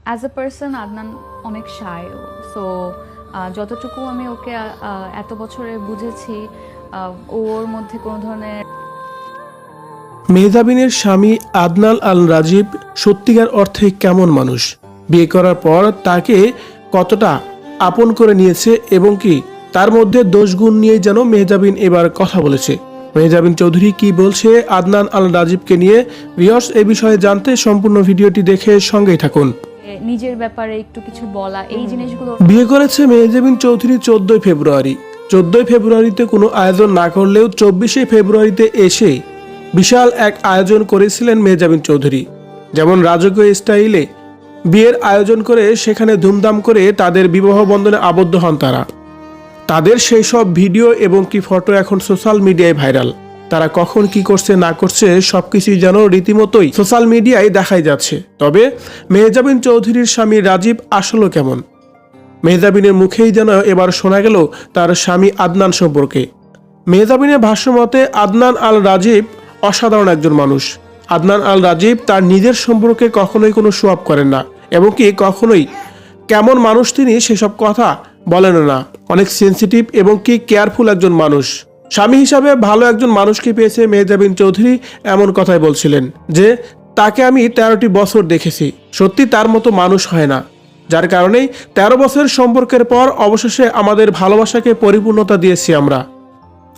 As a person Adnan অনেক শায়। So যতটুকু আমি ওকে এত বছরে বুঝেছি, ওর মধ্যে কোনো ধরনের। মেহজাবিনের স্বামী আদনান আল রাজীব সত্যিকার অর্থে কেমন মানুষ, বিয়ে করার পর তাকে কতটা আপন করে নিয়েছে এবং কি তার মধ্যে দোষগুণ নিয়ে যেন মেহজাবিন এবার কথা বলেছে। মেহজাবিন চৌধুরী কি বলছে আদনান আল রাজীবকে নিয়ে, ভিউয়ার্স এই বিষয়ে জানতে সম্পূর্ণ ভিডিওটি দেখে সঙ্গেই থাকুন। নিজের ব্যাপারে একটু কিছু বলা, এই জিনিসগুলো। বিয়ে করেছে মেহজাবিন চৌধুরী 14 ফেব্রুয়ারি। 14 ফেব্রুয়ারিতে কোনো আয়োজন না করলেও 24শে ফেব্রুয়ারিতে এসে বিশাল এক আয়োজন করেছিলেন মেহজাবিন চৌধুরী। যেমন রাজকীয় স্টাইলে বিয়ের আয়োজন করে সেখানে ধুমধাম করে তাদের বিবাহ বন্ধনে আবদ্ধ হন তারা। তাদের সেই সব ভিডিও এবং কি ফটো এখন সোশ্যাল মিডিয়ায় ভাইরাল। তারা কখন কি করছে না করছে সবকিছুই যেন রীতিমতোই সোশ্যাল মিডিয়ায় দেখাই যাচ্ছে। তবে মেহজাবিন চৌধুরীর স্বামী রাজীব আসলে কেমন, মেহজাবিনের মুখেই যেন এবার শোনা গেল তার স্বামী আদনান সম্পর্কে। মেহজাবিনের ভাষ্যমতে আদনান আল রাজীব অসাধারণ একজন মানুষ। আদনান আল রাজীব তার নিজের সম্পর্কে কখনোই কোনো শো অফ করেন না এবং কি কখনোই কেমন মানুষ তিনি সেসব কথা বলেন না। অনেক সেন্সিটিভ এবং কি কেয়ারফুল একজন মানুষ। স্বামী হিসাবে ভালো একজন মানুষকে পেয়েছে মেহজাবিন চৌধুরী এমন কথাই বলছিলেন যে তাকে আমি 13টি বছর দেখেছি, সত্যি তার মতো মানুষ হয় না। যার কারণেই 13 বছরের সম্পর্কের পর অবশেষে আমাদের ভালোবাসাকে পরিপূর্ণতা দিয়েছি আমরা।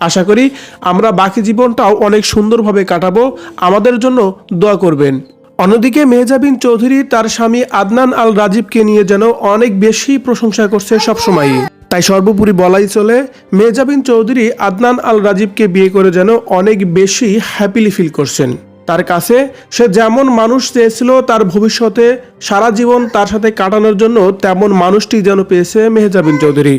আশা করি আমরা বাকি জীবনটাও অনেক সুন্দরভাবে কাটাবো, আমাদের জন্য দোয়া করবেন। অন্যদিকে মেহজাবিন চৌধুরী তার স্বামী আদনান আল রাজীবকে নিয়ে যেন অনেক বেশি প্রশংসা করছে সবসময়ই। তাই সর্বোপরি বলাই চলে মেহজাবিন চৌধুরী আদনান আল রাজীবকে বিয়ে করে যেন অনেক বেশি হ্যাপিলি ফিল করছেন। তার কাছে সে যেমন মানুষ চেয়েছিল তার ভবিষ্যতে সারা জীবন তার সাথে কাটানোর জন্য তেমন মানুষটি যেন পেয়েছে মেহজাবিন চৌধুরী।